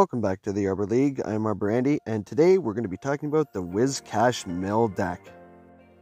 Welcome back to the Arbor League. I'm Arbor Andy, and today we're going to be talking about the Whiscash Mill Deck.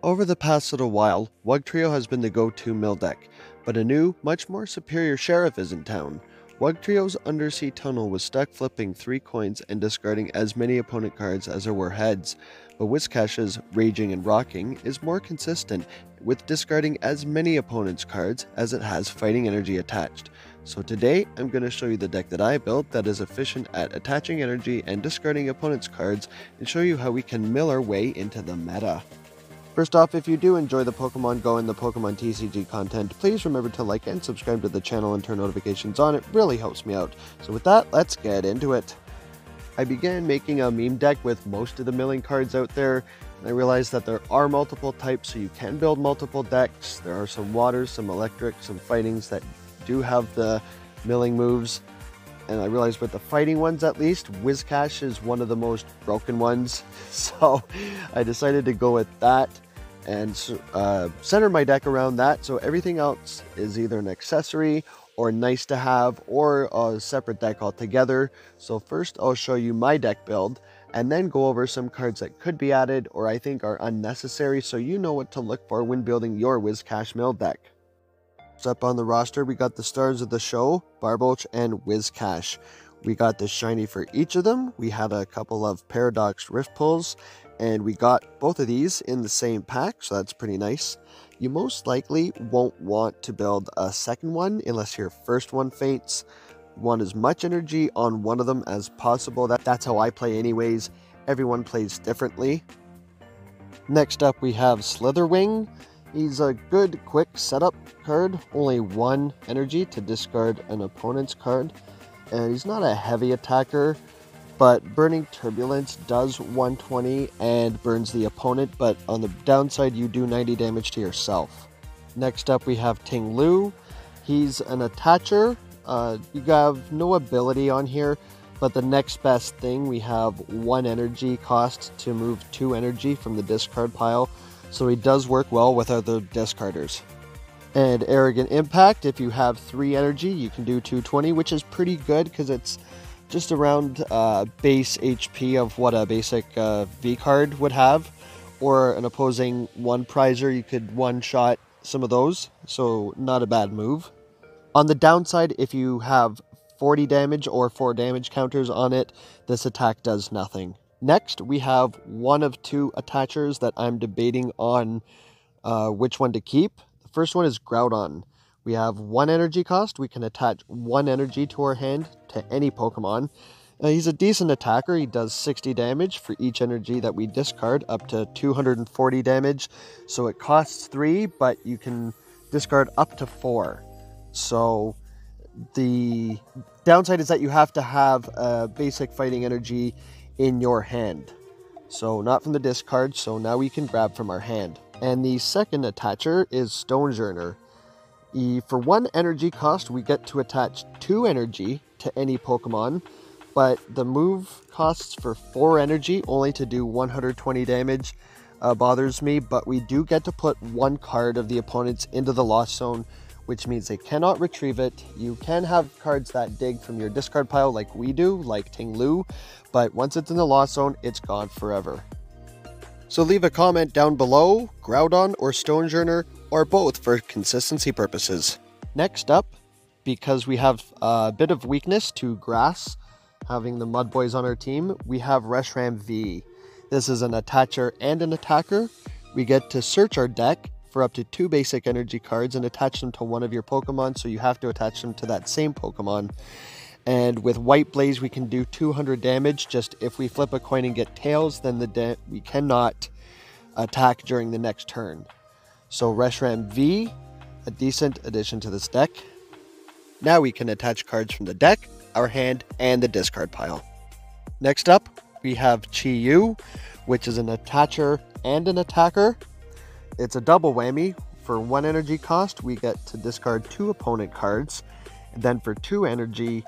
Over the past little while, Wugtrio has been the go-to mill deck, but a new, much more superior sheriff is in town. Wugtrio's Undersea Tunnel was stuck flipping 3 coins and discarding as many opponent cards as there were heads, but Whiscash's Raging and Rocking is more consistent, with discarding as many opponent's cards as it has fighting energy attached. So today, I'm going to show you the deck that I built that is efficient at attaching energy and discarding opponent's cards, and show you how we can mill our way into the meta. First off, if you do enjoy the Pokemon Go and the Pokemon TCG content, please remember to like and subscribe to the channel and turn notifications on. It really helps me out. So with that, let's get into it. I began making a meme deck with most of the milling cards out there, and I realized that there are multiple types, so you can build multiple decks. There are some waters, some electric, some fightings that do have the milling moves, and I realized with the fighting ones at least, Whiscash is one of the most broken ones, so I decided to go with that and center my deck around that, so everything else is either an accessory or nice to have or a separate deck altogether. So first I'll show you my deck build and then go over some cards that could be added or I think are unnecessary, so you know what to look for when building your Whiscash Mill Deck. Up on the roster, we got the stars of the show, Barboach and Whiscash. We got the shiny for each of them. We had a couple of Paradox Rift Pulls, and we got both of these in the same pack, so that's pretty nice. You most likely won't want to build a second one unless your first one faints. Want as much energy on one of them as possible. That's how I play anyways. Everyone plays differently. Next up, we have Slither Wing. He's a good quick setup card, only 1 energy to discard an opponent's card, and he's not a heavy attacker, but Burning Turbulence does 120 and burns the opponent, but on the downside you do 90 damage to yourself. Next up we have Ting-Lu. He's an attacher. You have no ability on here, but the next best thing, we have 1 energy cost to move 2 energy from the discard pile. So he does work well with other discarders. And Arrogant Impact, if you have 3 energy, you can do 220, which is pretty good because it's just around base HP of what a basic V card would have. Or an opposing 1 prizer, you could one-shot some of those, so not a bad move. On the downside, if you have 40 damage or 4 damage counters on it, this attack does nothing. Next, we have 1 of 2 attachers that I'm debating on which one to keep. The first one is Groudon. We have 1 energy cost. We can attach 1 energy to our hand to any Pokemon. He's a decent attacker. He does 60 damage for each energy that we discard, up to 240 damage. So it costs 3, but you can discard up to 4. So the downside is that you have to have a basic fighting energy in your hand, so not from the discard, so now we can grab from our hand. And the second attacher is Stonjourner. For 1 energy cost, we get to attach 2 energy to any Pokemon, but the move costs for 4 energy only to do 120 damage. Bothers me, but we do get to put 1 card of the opponent's into the lost zone, which means they cannot retrieve it. You can have cards that dig from your discard pile like we do, like Ting-Lu, but once it's in the lost zone, it's gone forever. So leave a comment down below, Groudon or Stonjourner, or both for consistency purposes. Next up, because we have a bit of weakness to grass, having the Mud Boys on our team, we have Reshiram V. This is an attacher and an attacker. We get to search our deck for up to 2 basic energy cards and attach them to one of your Pokemon, so you have to attach them to that same Pokemon. And with White Blaze, we can do 200 damage. Just if we flip a coin and get tails, then we cannot attack during the next turn. So Reshiram V, a decent addition to this deck. Now we can attach cards from the deck, our hand, and the discard pile. Next up, we have Chi-Yu, which is an attacher and an attacker. It's a double whammy. For 1 energy cost, we get to discard 2 opponent cards, and then for 2 energy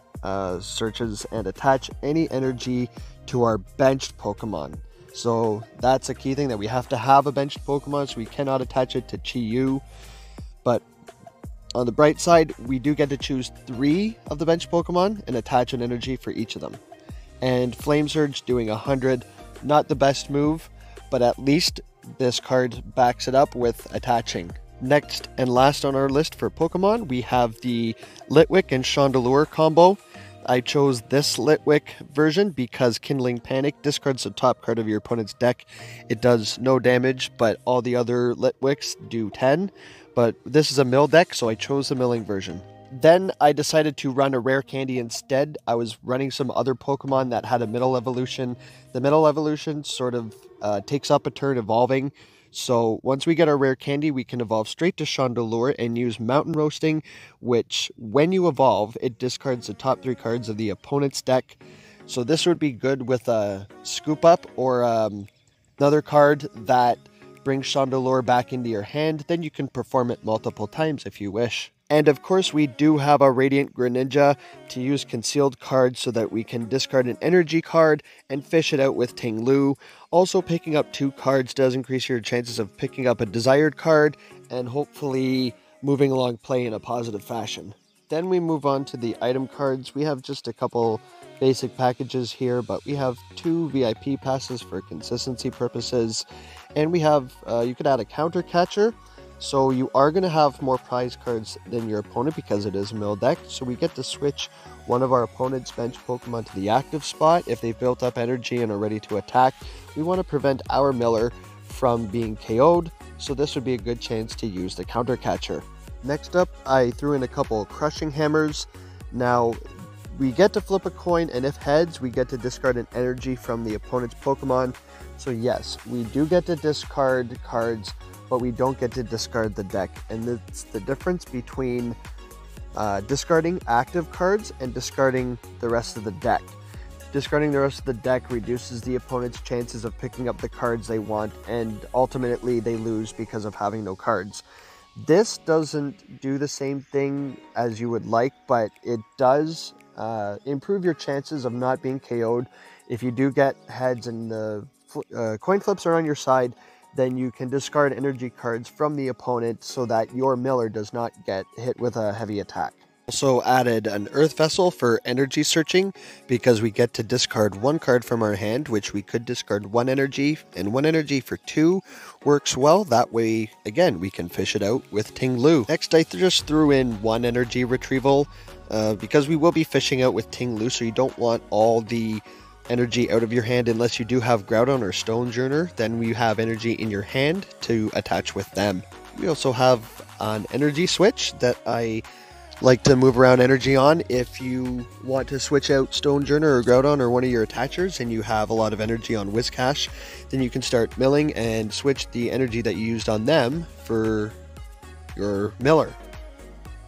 searches and attach any energy to our benched Pokemon. So that's a key thing, that we have to have a benched Pokemon, so we cannot attach it to Chi-Yu. But on the bright side, we do get to choose 3 of the benched Pokemon and attach an energy for each of them. And Flame Surge doing 100, not the best move, but at least this card backs it up with attaching. Next and last on our list for Pokemon, we have the Litwick and Chandelure combo. I chose this Litwick version because Kindling Panic discards the top card of your opponent's deck. It does no damage, but all the other Litwicks do 10. But this is a mill deck, so I chose the milling version. Then I decided to run a rare candy instead. I was running some other Pokemon that had a middle evolution. The middle evolution sort of takes up a turn evolving. So once we get our rare candy, we can evolve straight to Chandelure and use Mountain Roasting, which when you evolve, it discards the top 3 cards of the opponent's deck. So this would be good with a Scoop Up or another card that brings Chandelure back into your hand. Then you can perform it multiple times if you wish. And of course, we do have a Radiant Greninja to use concealed cards so that we can discard an energy card and fish it out with Ting-Lu. Also, picking up 2 cards does increase your chances of picking up a desired card and hopefully moving along play in a positive fashion. Then we move on to the item cards. We have just a couple basic packages here, but we have 2 VIP passes for consistency purposes. And we have, you could add a counter catcher. So you are going to have more prize cards than your opponent because it is a mill deck. So we get to switch one of our opponent's bench Pokemon to the active spot. If they've built up energy and are ready to attack, we want to prevent our Miller from being KO'd. So this would be a good chance to use the counter catcher. Next up, I threw in a couple Crushing Hammers. Now, we get to flip a coin, and if heads, we get to discard an energy from the opponent's Pokemon. So yes, we do get to discard cards, but we don't get to discard the deck. And it's the difference between discarding active cards and discarding the rest of the deck. Discarding the rest of the deck reduces the opponent's chances of picking up the cards they want, and ultimately they lose because of having no cards. This doesn't do the same thing as you would like, but it does improve your chances of not being KO'd. If you do get heads and the coin flips are on your side, then you can discard energy cards from the opponent so that your Miller does not get hit with a heavy attack. Also added an Earth Vessel for energy searching because we get to discard 1 card from our hand, which we could discard 1 energy, and 1 energy for 2 works well. That way, again, we can fish it out with Ting-Lu. Next, I just threw in 1 energy retrieval because we will be fishing out with Ting-Lu, so you don't want all the energy out of your hand unless you do have Groudon or Stonjourner. Then we have energy in your hand to attach with them. We also have an energy switch that I like to move around energy on. If you want to switch out Stonjourner or Groudon or one of your attachers and you have a lot of energy on Whiscash, then you can start milling and switch the energy that you used on them for your Miller.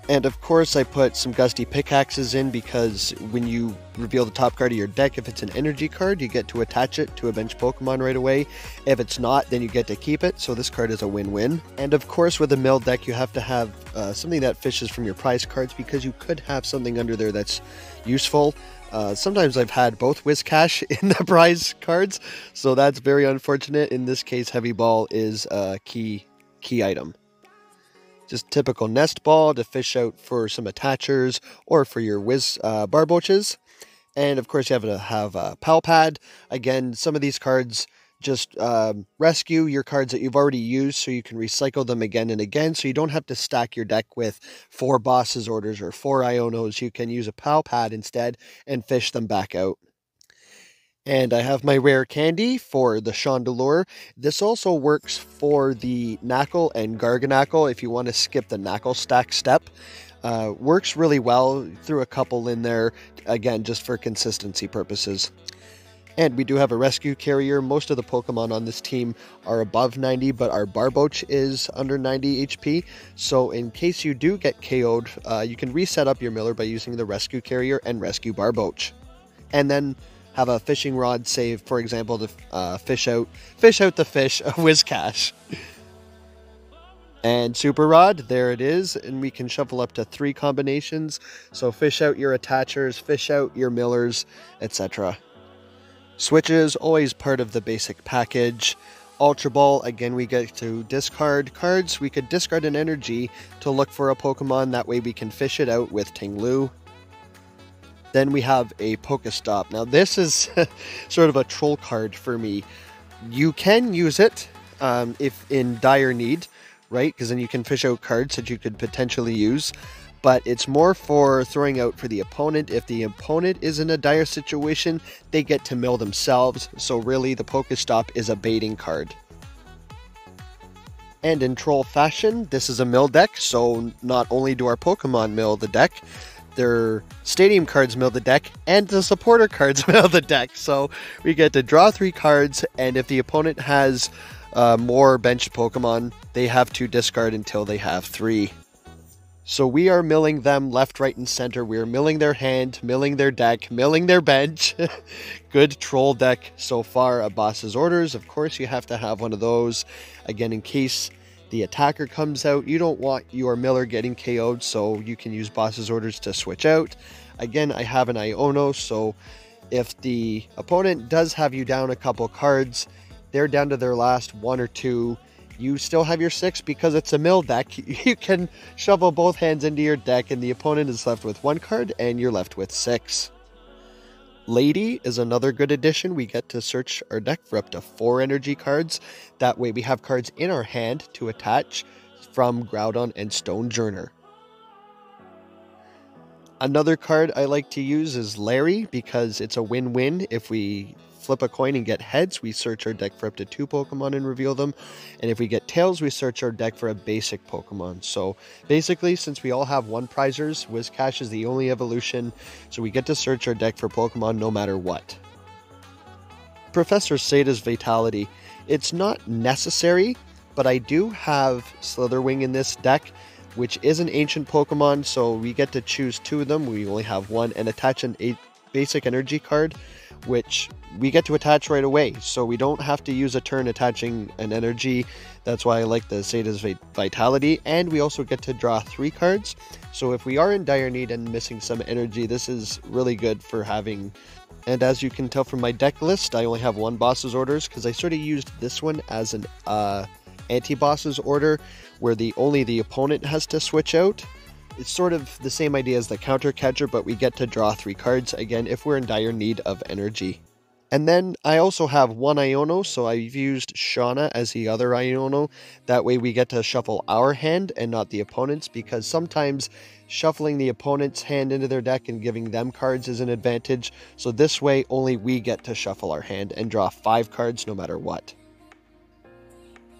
And of course, I put some Gusty Pickaxes in because when you reveal the top card of your deck, if it's an energy card, you get to attach it to a bench Pokemon right away. If it's not, then you get to keep it, so this card is a win-win. And of course, with a mill deck, you have to have something that fishes from your prize cards because you could have something under there that's useful. Sometimes I've had both Whiscash in the prize cards, so that's very unfortunate. In this case, Heavy Ball is a key item. Just typical nest ball to fish out for some attachers or for your Barboaches. And of course you have to have a Pal Pad. Again, some of these cards just rescue your cards that you've already used so you can recycle them again and again. So you don't have to stack your deck with 4 Boss's Orders or 4 Ionos. You can use a Pal Pad instead and fish them back out. And I have my rare candy for the Chandelure. This also works for the Knackle and Garganacl if you want to skip the Knackle stack step. Works really well. Threw a couple in there, again, just for consistency purposes. And we do have a rescue carrier. Most of the Pokemon on this team are above 90, but our Barboach is under 90 HP. So in case you do get KO'd, you can reset up your Miller by using the rescue carrier and rescue Barboach. And then have a fishing rod save, for example, to fish out the fish of Whiscash. And Super Rod, there it is, and we can shuffle up to 3 combinations. So fish out your attachers, fish out your Millers, etc. Switches, always part of the basic package. Ultra Ball, again, we get to discard cards. We could discard an energy to look for a Pokemon. That way we can fish it out with Ting-Lu. Then we have a Pokestop. Now this is sort of a troll card for me. You can use it if in dire need, right? Because then you can fish out cards that you could potentially use. But it's more for throwing out for the opponent. If the opponent is in a dire situation, they get to mill themselves. So really, the Pokestop is a baiting card. And in troll fashion, this is a mill deck. So not only do our Pokemon mill the deck, their stadium cards mill the deck, and the supporter cards mill the deck. So we get to draw 3 cards, and if the opponent has more benched Pokemon, they have to discard until they have 3. So we are milling them left, right, and center. We are milling their hand, milling their deck, milling their bench. Good troll deck so far. A boss's orders, of course you have to have one of those. Again, in case the attacker comes out, you don't want your miller getting KO'd, so you can use boss's orders to switch out. Again, I have an Iono, so if the opponent does have you down a couple cards, they're down to their last 1 or 2. You still have your 6 because it's a mill deck. You can shovel both hands into your deck and the opponent is left with 1 card and you're left with 6. Lady is another good addition. We get to search our deck for up to 4 energy cards. That way we have cards in our hand to attach from Groudon and Stonjourner. Another card I like to use is Larry because it's a win-win. If we flip a coin and get heads, we search our deck for up to 2 Pokemon and reveal them. And if we get tails, we search our deck for a basic Pokemon. So basically, since we all have 1 prizers, Whiscash is the only evolution, so we get to search our deck for Pokemon no matter what. Professor Sada's Vitality. It's not necessary, but I do have Slither Wing in this deck, which is an ancient Pokemon, so we get to choose 2 of them. We only have 1, and attach an basic energy card, which we get to attach right away, so we don't have to use a turn attaching an energy. That's why I like the Sada's Vitality, and we also get to draw 3 cards. So if we are in dire need and missing some energy, this is really good for having. And as you can tell from my deck list, I only have 1 boss's orders because I sort of used this one as an anti-boss's order where only the opponent has to switch out. It's sort of the same idea as the counter catcher, but we get to draw 3 cards, again, if we're in dire need of energy. And then I also have 1 Iono, so I've used Shauna as the other Iono. That way we get to shuffle our hand and not the opponent's, because sometimes shuffling the opponent's hand into their deck and giving them cards is an advantage. So this way only we get to shuffle our hand and draw 5 cards no matter what.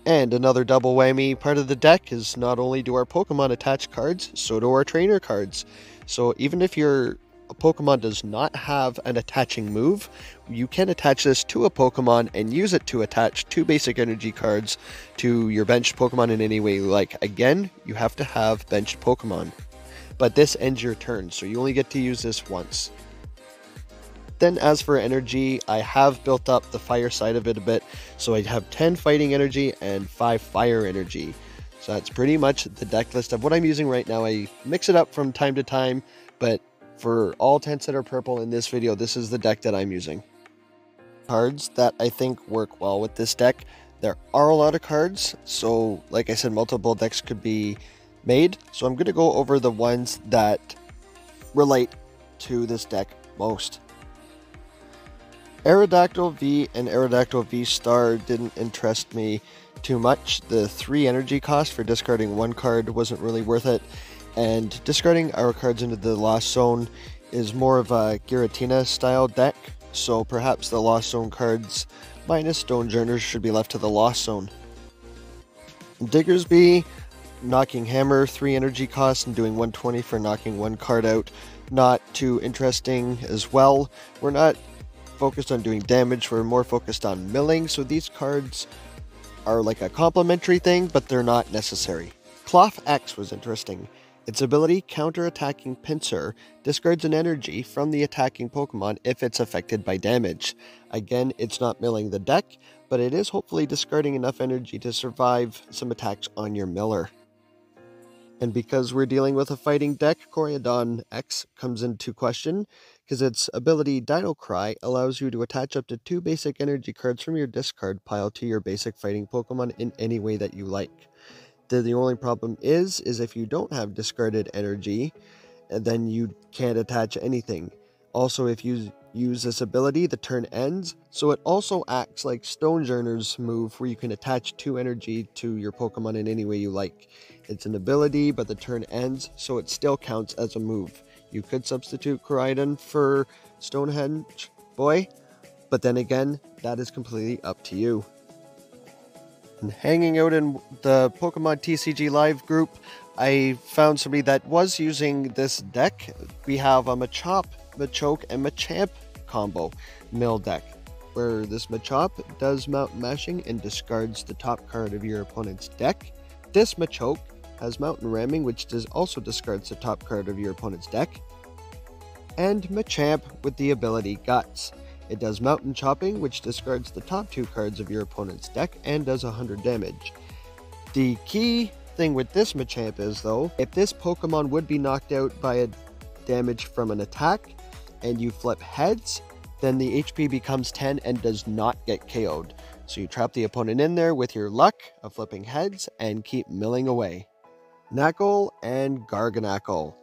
And another double whammy part of the deck is not only do our Pokemon attach cards, so do our trainer cards. So even if your Pokemon does not have an attaching move, you can attach this to a Pokemon and use it to attach 2 basic energy cards to your benched Pokemon in any way you like. Again, you have to have benched Pokemon. But this ends your turn, so you only get to use this once. Then as for energy, I have built up the fire side of it a bit, so I have 10 fighting energy and 5 fire energy. So that's pretty much the deck list of what I'm using right now. I mix it up from time to time, but for all tents that are purple in this video, this is the deck that I'm using. Cards that I think work well with this deck. There are a lot of cards, so like I said, multiple decks could be made. So I'm going to go over the ones that relate to this deck most. Aerodactyl V and Aerodactyl V Star didn't interest me too much. The 3 energy cost for discarding 1 card wasn't really worth it, and discarding our cards into the Lost Zone is more of a Giratina style deck, so perhaps the Lost Zone cards minus Stonjourner should be left to the Lost Zone. Diggersby, knocking Hammer, 3 energy costs and doing 120 for knocking 1 card out. Not too interesting as well. We're not focused on doing damage, we're more focused on milling, so these cards are like a complementary thing, but they're not necessary. Cloth X was interesting. Its ability, counter-attacking Pinsir, discards an energy from the attacking Pokemon if it's affected by damage. Again, it's not milling the deck, but it is hopefully discarding enough energy to survive some attacks on your miller. And because we're dealing with a fighting deck, Coryodon X comes into question, because its ability Dino Cry allows you to attach up to 2 basic energy cards from your discard pile to your basic fighting Pokemon in any way that you like. The only problem is if you don't have discarded energy, then you can't attach anything. Also, if you use this ability, the turn ends, so it also acts like Stonjourner's move where you can attach 2 energy to your Pokemon in any way you like. It's an ability, but the turn ends, so it still counts as a move. You could substitute Groudon for Stonehenge Boy, but then again, that is completely up to you. And hanging out in the Pokemon TCG Live group, I found somebody that was using this deck. We have a Machop, Machoke, and Machamp combo mill deck, where this Machop does Mountain Mashing and discards the top card of your opponent's deck. This Machoke has Mountain Ramming, which also discards the top card of your opponent's deck. And Machamp with the ability Guts. It does Mountain Chopping, which discards the top 2 cards of your opponent's deck and does 100 damage. The key thing with this Machamp is, though, if this Pokemon would be knocked out by a damage from an attack and you flip heads, then the HP becomes 10 and does not get KO'd. So you trap the opponent in there with your luck of flipping heads and keep milling away. Knackle and Garganacl.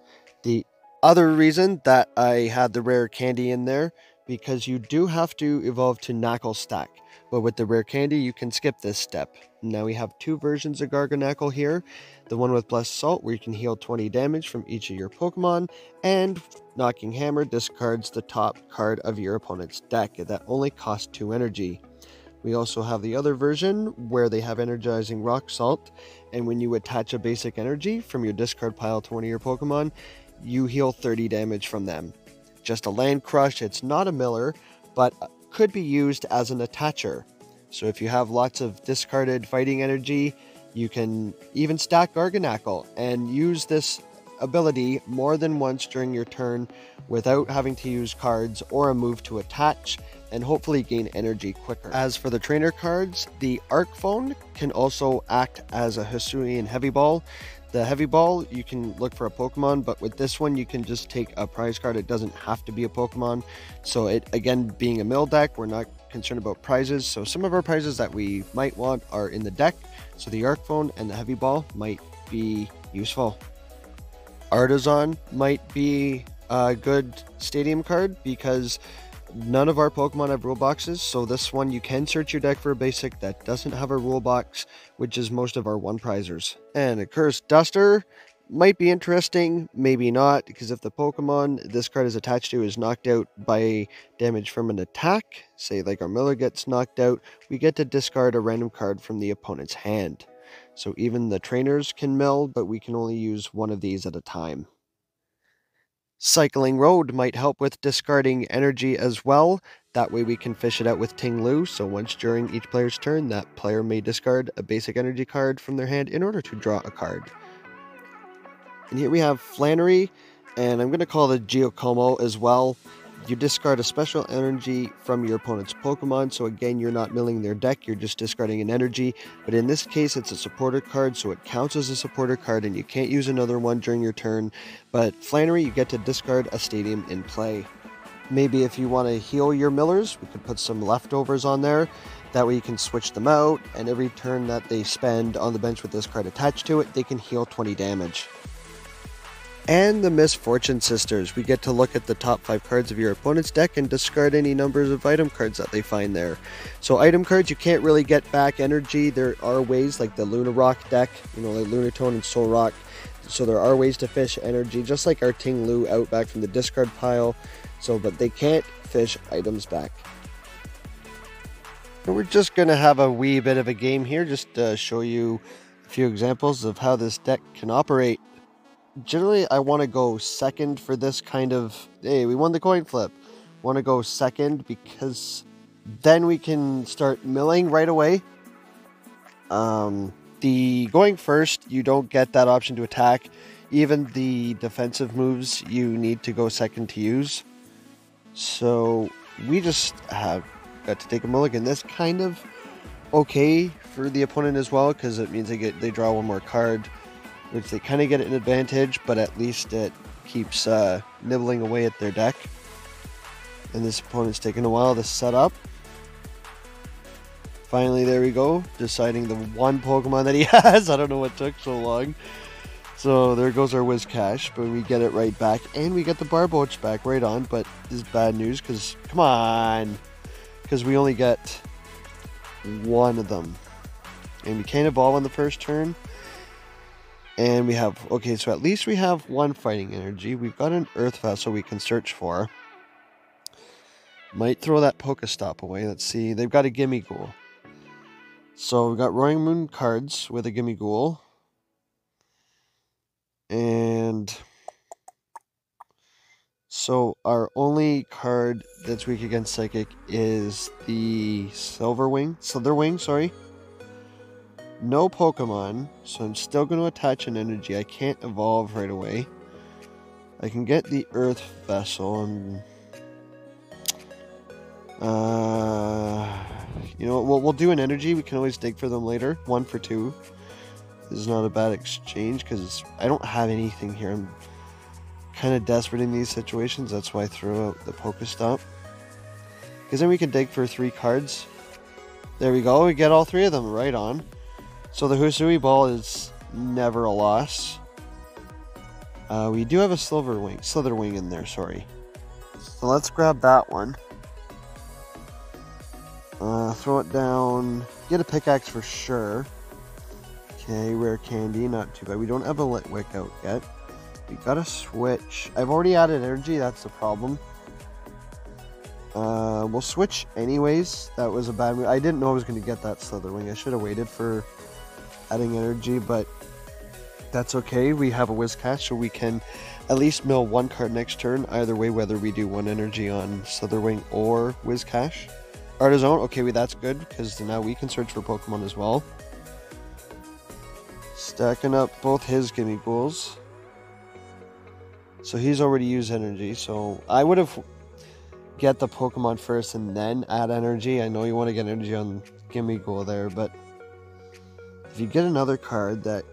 The other reason that I had the rare candy in there, because you do have to evolve to Knackle Stack, but with the rare candy you can skip this step. Now we have 2 versions of Garganacl here, the one with Blessed Salt where you can heal 20 damage from each of your Pokemon, and Knocking Hammer discards the top card of your opponent's deck. That only costs 2 energy. We also have the other version where they have Energizing Rock Salt, and when you attach a basic energy from your discard pile to one of your Pokemon, you heal 30 damage from them. Just a Land Crush, it's not a Miller, but could be used as an attacher. So if you have lots of discarded fighting energy, you can even stack Garganacl and use this ability more than once during your turn without having to use cards or a move to attach, and hopefully gain energy quicker. As for the trainer cards, the Arc Phone can also act as a Hisuian Heavy Ball. The Heavy Ball, you can look for a Pokemon, but with this one you can just take a prize card. It doesn't have to be a Pokemon. So it, again, being a mill deck, we're not concerned about prizes. So some of our prizes that we might want are in the deck. So the Arc Phone and the Heavy Ball might be useful. Artisan might be a good stadium card because none of our Pokemon have rule boxes, so this one you can search your deck for a basic that doesn't have a rule box, which is most of our one prizers. And a Cursed Duster might be interesting, maybe not, because if the Pokemon this card is attached to is knocked out by damage from an attack, say like our Miller gets knocked out, we get to discard a random card from the opponent's hand. So even the trainers can mill, but we can only use one of these at a time. Cycling Road might help with discarding energy as well. That way we can fish it out with Ting-Lu, so once during each player's turn, that player may discard a basic energy card from their hand in order to draw a card. And here we have Flannery, and I'm going to call the Giacomo as well. You discard a special energy from your opponent's Pokemon, so again, you're not milling their deck, you're just discarding an energy. But in this case, it's a supporter card, so it counts as a supporter card, and you can't use another one during your turn. But Flannery, you get to discard a stadium in play. Maybe if you want to heal your millers, we could put some leftovers on there. That way you can switch them out, and every turn that they spend on the bench with this card attached to it, they can heal 20 damage. And the Misfortune Sisters, we get to look at the top 5 cards of your opponent's deck and discard any numbers of item cards that they find there. So item cards, you can't really get back energy. There are ways, like the Luna Rock deck, like Lunatone and Solrock. So there are ways to fish energy, just like our Ting-Lu out back from the discard pile. But they can't fish items back. And we're just going to have a wee bit of a game here, just to show you a few examples of how this deck can operate. Generally, I want to go second for this kind of, hey, we won the coin flip. Want to go second because then we can start milling right away. The going first, you don't get that option to attack. Even the defensive moves, you need to go second to use. So we just have got to take a mulligan. That's kind of okay for the opponent as well, because it means they draw one more card, which they kind of get an advantage, but at least it keeps nibbling away at their deck. And this opponent's taking a while to set up. Finally, there we go, deciding the one Pokemon that he has. I don't know what took so long. So there goes our Whiscash, but we get it right back, and we get the Barboach back right on, but this is bad news, because, come on, because we only get one of them, and we can't evolve on the first turn, and we have, okay, so at least we have one fighting energy. We've got an Earth Vessel we can search for. Might throw that Pokestop away. Let's see, they've got a Gimme Ghoul. So we've got Roaring Moon cards with a Gimme Ghoul. And so our only card that's weak against Psychic is the Slither Wing, sorry. No Pokemon, so I'm still going to attach an energy. I can't evolve right away. I can get the Earth Vessel and you know what, we'll do an energy. We can always dig for them later. 1 for 2. This is not a bad exchange because I don't have anything here. I'm kind of desperate in these situations. That's why I throw out the Pokestop. Because then we can dig for 3 cards. There we go. We get all 3 of them right on. So the Hisuian Ball is never a loss. We do have a Slither Wing in there, sorry. So let's grab that one. Throw it down. Get a pickaxe for sure. Okay, rare candy, not too bad. We don't have a Litwick out yet. We gotta switch. I've already added energy, that's the problem. We'll switch anyways. That was a bad move. I didn't know I was going to get that Slither Wing. I should have waited for adding energy, but that's okay. We have a Whiscash, so we can at least mill 1 card next turn. Either way, whether we do 1 energy on Slither Wing or Whiscash. Artisan, okay, that's good, because now we can search for Pokemon as well. Stacking up both his Gimme Ghouls. So he's already used energy, so I would have get the Pokemon first and then add energy. I know you want to get energy on Gimme Ghoul there, but if you get another card that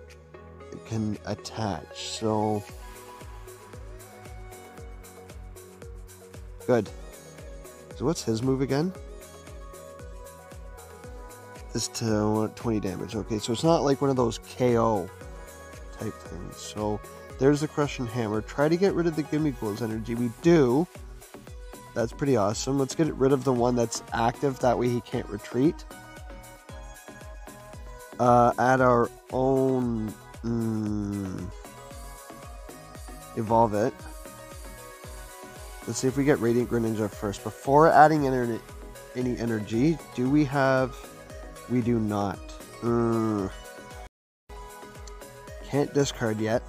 can attach, so good. So what's his move again? Is to 20 damage. Okay, so it's not like one of those KO type things. So there's the Crushing Hammer. Try to get rid of the Gimme Ghoul's energy. We do. That's pretty awesome. Let's get rid of the one that's active. That way he can't retreat. Add our own... evolve it. Let's see if we get Radiant Greninja first. Before adding any energy, do we have... We do not. Can't discard yet.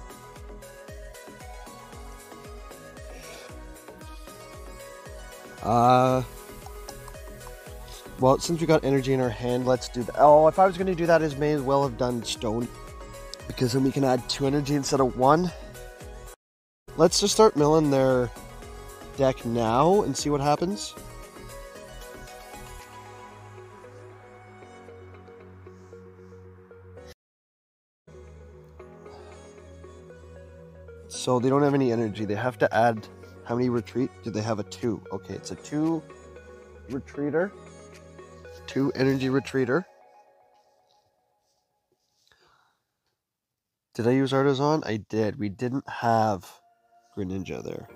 Well, since we got energy in our hand, let's do that. Oh, if I was going to do that, I may as well have done Stone. Because then we can add 2 energy instead of 1. Let's just start milling their deck now and see what happens. So they don't have any energy. They have to add... How many retreat? Do they have a 2? Okay, it's a 2 retreater. 2 energy retreater. Did I use Artisan? I did. We didn't have Greninja there.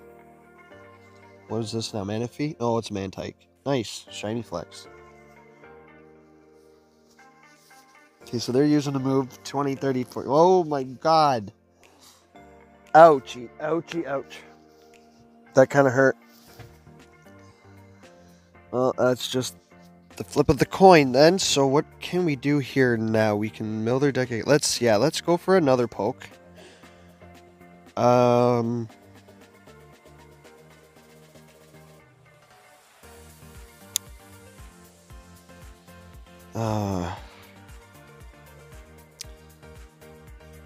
What is this now? Manaphy? Oh, it's Mantike. Nice. Shiny Flex. Okay, so they're using a move 20, 30, 40. Oh my god. Ouchie, ouchie, ouch. That kind of hurt. Well, that's just the flip of the coin then. So what can we do here now? We can mill their deck. Let's go for another poke.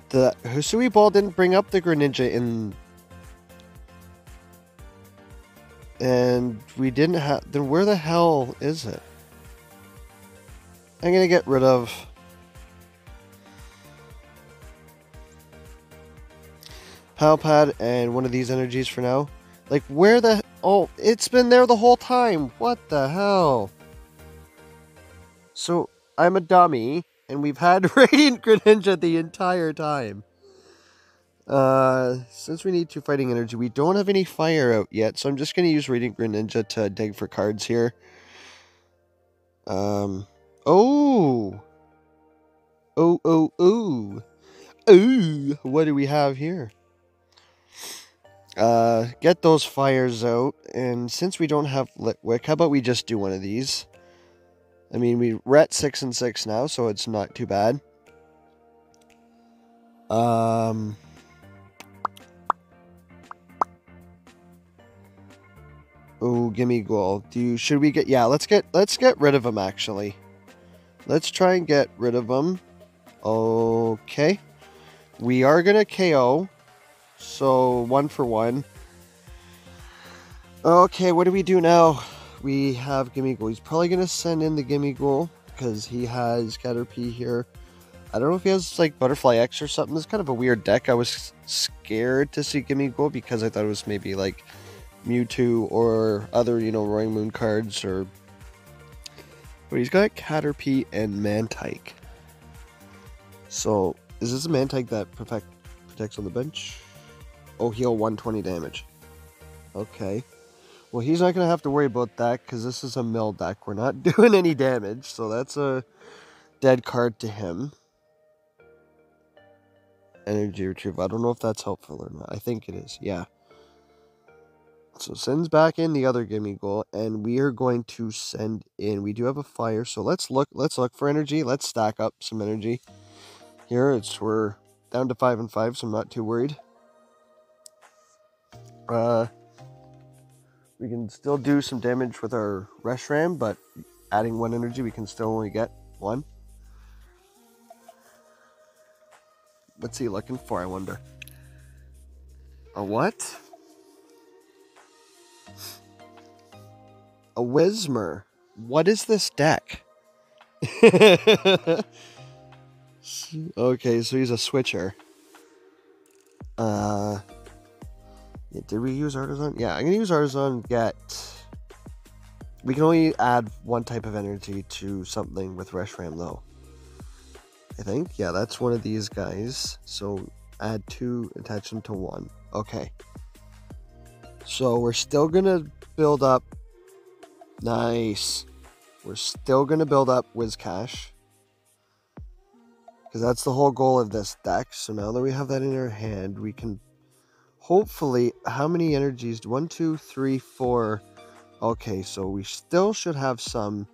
The Hisuian Ball didn't bring up the Greninja in... And we didn't have... Then where the hell is it? I'm gonna get rid of... Palpad and one of these energies for now. Like, where the... Oh, it's been there the whole time! What the hell? So, I'm a dummy, and we've had Radiant Greninja the entire time. Since we need 2 fighting energy, we don't have any fire out yet, so I'm just going to use Radiant Greninja to dig for cards here. Oh! Ooh! What do we have here? Get those fires out, and since we don't have Litwick, how about we just do one of these? I mean, we're at 6 and 6 now, so it's not too bad. Oh, gimme Ghoul. Should we get... Yeah, let's get rid of him, actually. Let's try and get rid of him. Okay. We are gonna KO. So, 1 for 1. Okay, what do we do now? We have Gimme Ghoul. He's probably gonna send in the Gimme Ghoul, because he has Caterpie here. I don't know if he has, like, Butterfly X or something. It's kind of a weird deck. I was scared to see Gimme Ghoul, because I thought it was maybe, like, Mewtwo or other, you know, Roaring Moon cards, or... But he's got Caterpie and Mantike. So, is this a Mantike that protects on the bench? Oh, heal 120 damage. Okay. Well, he's not going to have to worry about that, because this is a mill deck. We're not doing any damage, so that's a dead card to him. Energy Retrieval. I don't know if that's helpful or not. I think it is, yeah. So sends back in the other Gimme Ghoul, and we are going to send in... We do have a fire, so let's look for energy. Let's stack up some energy. Here, we're down to 5 and 5, so I'm not too worried. We can still do some damage with our Reshiram, but adding 1 energy, we can still only get 1. What's he looking for, I wonder? A what? A Whismer. What is this deck? Okay, so he's a switcher. Yeah, did we use Artisan? Yeah, I'm gonna use Artisan. We can only add 1 type of energy to something with Reshiram, though. I think. Yeah, that's one of these guys. So add 2, attach them to 1. Okay. So we're still gonna build up. Nice. We're still gonna build up Whiscash, because that's the whole goal of this deck. So now that we have that in our hand, we can hopefully... How many energies? 1, 2, 3, 4. Okay, so we still should have some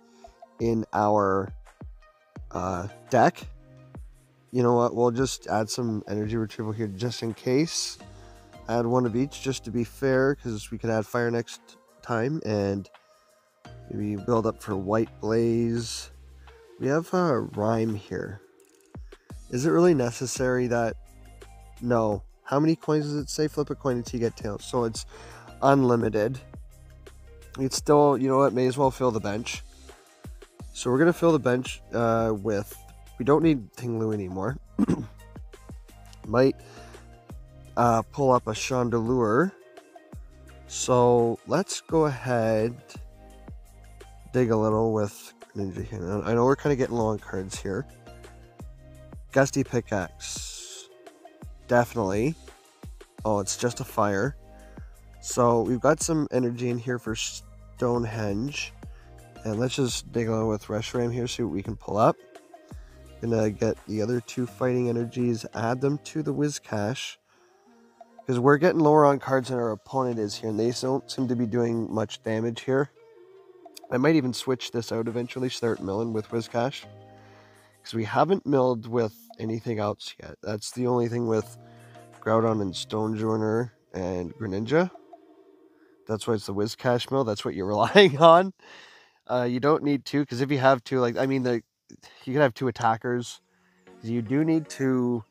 in our deck. You know what? We'll just add some energy retrieval here just in case. Add 1 of each just to be fair, because we could add fire next time. And maybe build up for White Blaze. We have Ryme here. Is it really necessary that... No. How many coins does it say? Flip a coin until you get tails. So it's unlimited. It's still, you know what, may as well fill the bench. So we're going to fill the bench with... We don't need Ting-Lu anymore. Might pull up a Chandelure. So let's go ahead... dig a little with Ninja here. I know we're kind of getting low on cards here. Gusty Pickaxe. Definitely. Oh, it's just a fire. So we've got some energy in here for Stonehenge. And let's just dig along with Reshiram here, see what we can pull up. Gonna get the other 2 fighting energies, add them to the Whiscash. Because we're getting lower on cards than our opponent is here, and they don't seem to be doing much damage here. I might even switch this out eventually, start milling with Whiscash. Because we haven't milled with anything else yet. That's the only thing with Groudon and Stonjourner and Greninja. That's why it's the Whiscash mill. That's what you're relying on. You don't need 2, because if you have 2, like, I mean, you can have 2 attackers. You do need to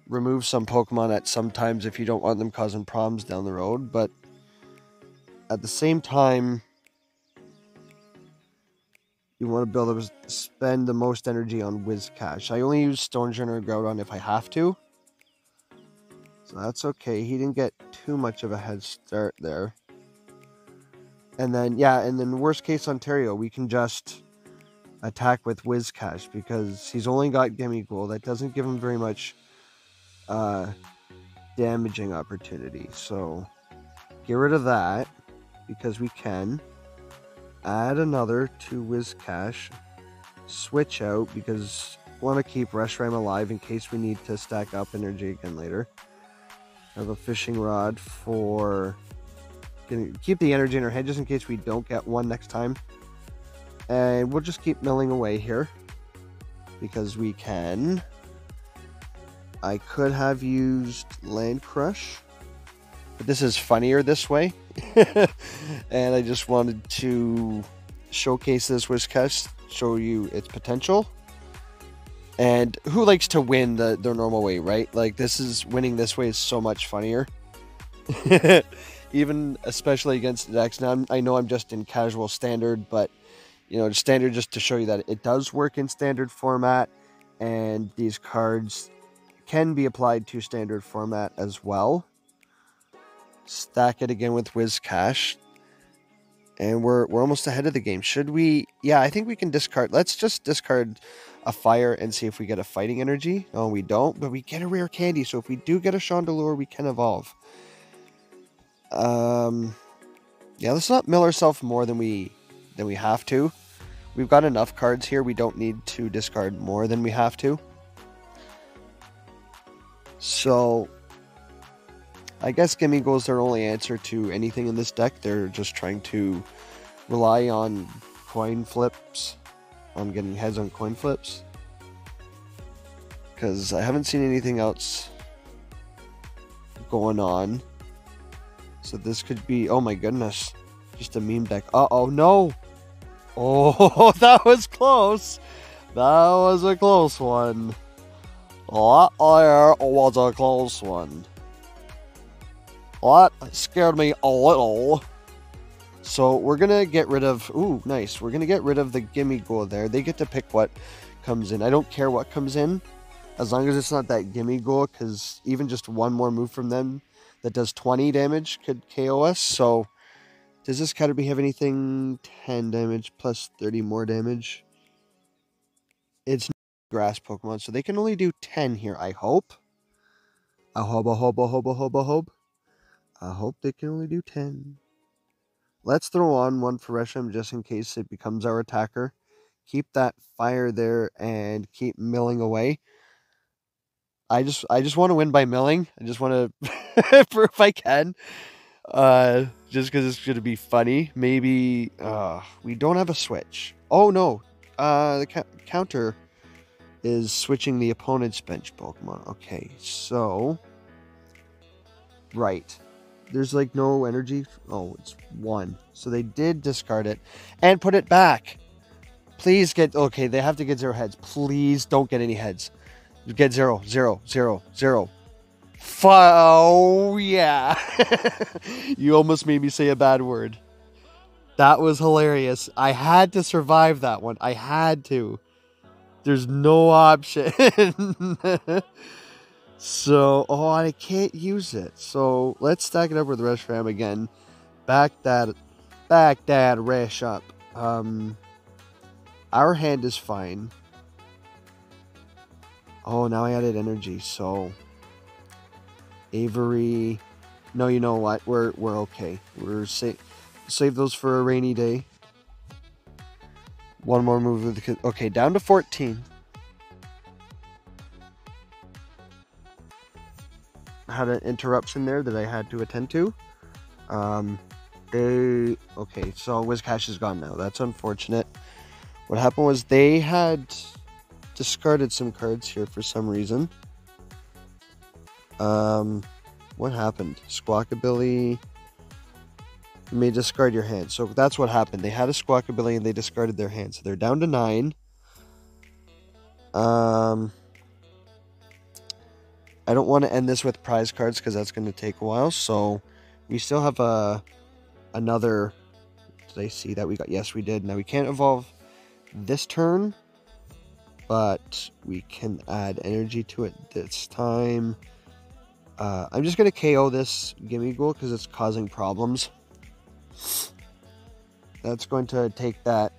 remove some Pokemon at some times if you don't want them causing problems down the road. But at the same time, you want to build up, spend the most energy on Whiscash. I only use Stonjourner and Groudon if I have to. So that's okay. He didn't get too much of a head start there. And then, yeah, and then worst case Ontario, we can just attack with Whiscash, because he's only got Gimme Ghoul. That doesn't give him very much damaging opportunity. So get rid of that because we can. Add another to Whiscash. Switch out because I want to keep Reshiram alive in case we need to stack up energy again later. I have a fishing rod for keep the energy in our head just in case we don't get one next time. And we'll just keep milling away here because we can. I could have used Land Crush, but this is funnier this way. And I just wanted to showcase this Whiscash, show you its potential. And who likes to win the normal way, right? Like, winning this way is so much funnier. Even especially against decks. Now, I know I'm just in casual standard, but, you know, standard just to show you that it does work in standard format. And these cards can be applied to standard format as well. Stack it again with Whiscash. And we're almost ahead of the game. Should we? Yeah, I think we can discard. Let's just discard a fire and see if we get a fighting energy. No, we don't, but we get a rare candy. So if we do get a Chandelure, we can evolve. Yeah, let's not mill ourselves more than we have to. We've got enough cards here. We don't need to discard more than we have to. So I guess Gimmighoul is their only answer to anything in this deck. They're just trying to rely on coin flips, on getting heads on coin flips. Because I haven't seen anything else going on. So this could be, oh my goodness, just a meme deck. Uh-oh, no! Oh, that was close! That was a close one. That was a close one. That scared me a little. So we're going to get rid of... Ooh, nice. We're going to get rid of the Gimmighoul there. They get to pick what comes in. I don't care what comes in, as long as it's not that Gimmighoul, because even just one more move from them that does 20 damage could KO us. So does this Caterpie have anything? 10 damage plus 30 more damage. It's grass Pokemon, so they can only do 10 here, I hope. I hope they can only do 10. Let's throw on one for Reshiram just in case it becomes our attacker. Keep that fire there and keep milling away. I just want to win by milling. I just want to, if I can. Just because it's going to be funny. Maybe, we don't have a switch. Oh no, the counter is switching the opponent's bench Pokemon. Okay, so, right. There's like no energy. Oh, it's 1. So they did discard it and put it back. Please get, okay, they have to get 0 heads. Please don't get any heads. Get 0, 0, 0, 0. Oh, yeah. You almost made me say a bad word. That was hilarious. I had to survive that one. I had to. There's no option. So, oh, I can't use it. So, let's stack it up with Reshiram again. Back that Resh up. Our hand is fine. Oh, now I added energy, so Avery. No, you know what? We're okay. We're save those for a rainy day. One more move with the okay, down to 14. Had an interruption there that I had to attend to. Okay, so Whiscash is gone now. That's unfortunate. What happened was they had discarded some cards here for some reason. What happened? Squawkabilly. You may discard your hand. So that's what happened. They had a Squawkabilly and they discarded their hand. So they're down to 9. I don't want to end this with prize cards because that's going to take a while. So we still have another. Did I see that we got? Yes, we did. Now we can't evolve this turn, but we can add energy to it this time. I'm just going to KO this Gimmighoul because it's causing problems. That's going to take that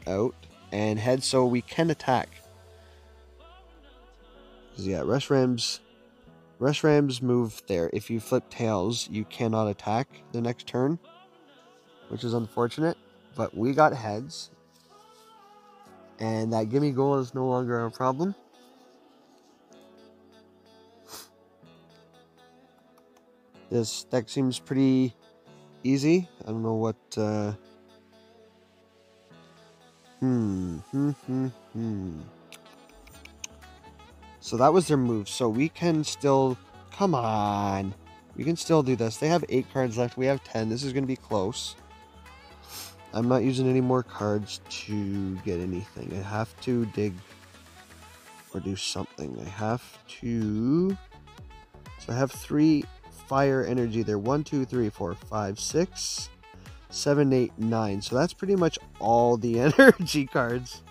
out and head so we can attack. Yeah, Reshiram's Reshiram's move there. If you flip tails, you cannot attack the next turn, which is unfortunate. But we got heads, and that gimme goal is no longer a problem. This deck seems pretty easy. I don't know what. So that was their move. So we can still. Come on. We can still do this. They have 8 cards left. We have 10. This is going to be close. I'm not using any more cards to get anything. I have to dig or do something. I have to. So I have 3 fire energy there. 1, 2, 3, 4, 5, 6, 7, 8, 9. So that's pretty much all the energy cards.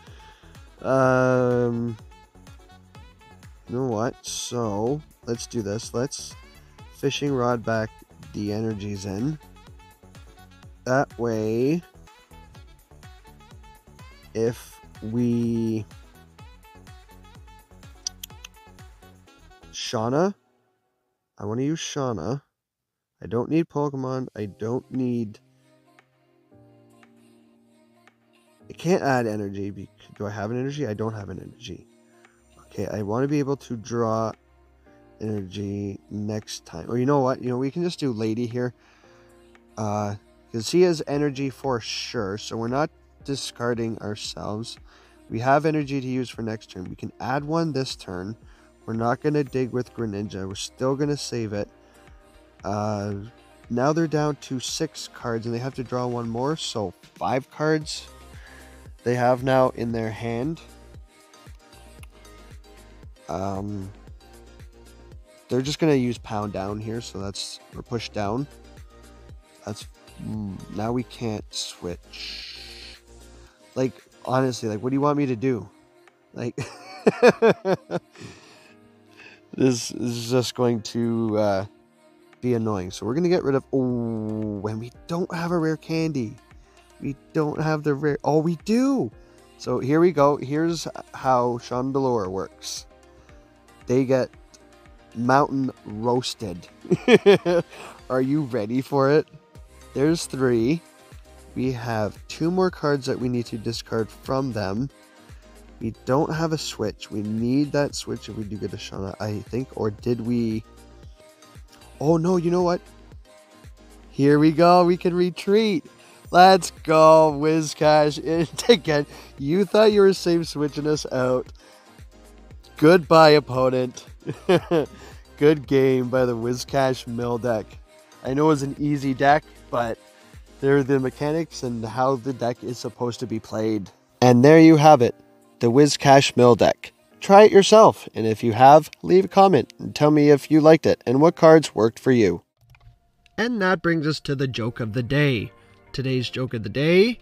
You know what? So let's do this. Let's fishing rod back the energies in. That way, if we Shauna, I want to use Shauna. I don't need Pokemon. I don't need. I can't add energy. Do I have an energy? I don't have an energy. Okay, I want to be able to draw energy next time. Or you know what? We can just do Lady here. Because he has energy for sure. So we're not discarding ourselves. We have energy to use for next turn. We can add one this turn. We're not going to dig with Greninja. We're still going to save it. Now they're down to 6 cards and they have to draw one more. So 5 cards they have now in their hand. They're just going to use Pound Down here. So we're pushed down. Now we can't switch. Like, honestly, like, what do you want me to do? Like, this is just going to be annoying. So we're going to get rid of... Oh, and we don't have a rare candy. We don't have the rare... Oh, we do! So here we go. Here's how Chandelure works. They get mountain roasted. Are you ready for it? There's 3. We have 2 more cards that we need to discard from them. We don't have a switch. We need that switch if we do get a Shauna, I think. Or did we... Oh, no, you know what? Here we go. We can retreat. Let's go, Whiscash. Again, you thought you were safe switching us out. Goodbye, opponent. Good game by the Whiscash Mill Deck. I know it was an easy deck, but they're the mechanics and how the deck is supposed to be played. And there you have it, the Whiscash Mill Deck. Try it yourself, and if you have, leave a comment and tell me if you liked it and what cards worked for you. And that brings us to the joke of the day. Today's joke of the day: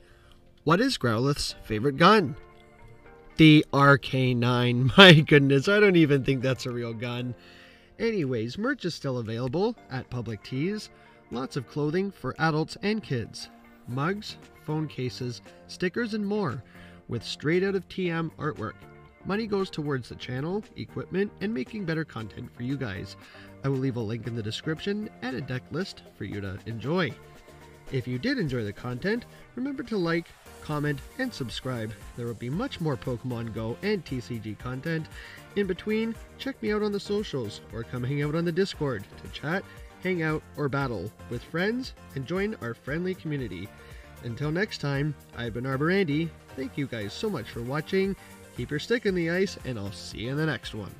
what is Growlithe's favorite gun? The RK9. My goodness, I don't even think that's a real gun. Anyways, merch is still available at Public Tees. Lots of clothing for adults and kids. Mugs, phone cases, stickers, and more, with straight out of TM artwork. Money goes towards the channel, equipment, and making better content for you guys. I will leave a link in the description and a deck list for you to enjoy. If you did enjoy the content, remember to like, comment, and subscribe. There will be much more Pokemon Go and TCG content. In between, check me out on the socials, or come hang out on the Discord to chat, hang out, or battle with friends, and join our friendly community. Until next time, I've been Arbor Andy. Thank you guys so much for watching. Keep your stick in the ice, and I'll see you in the next one.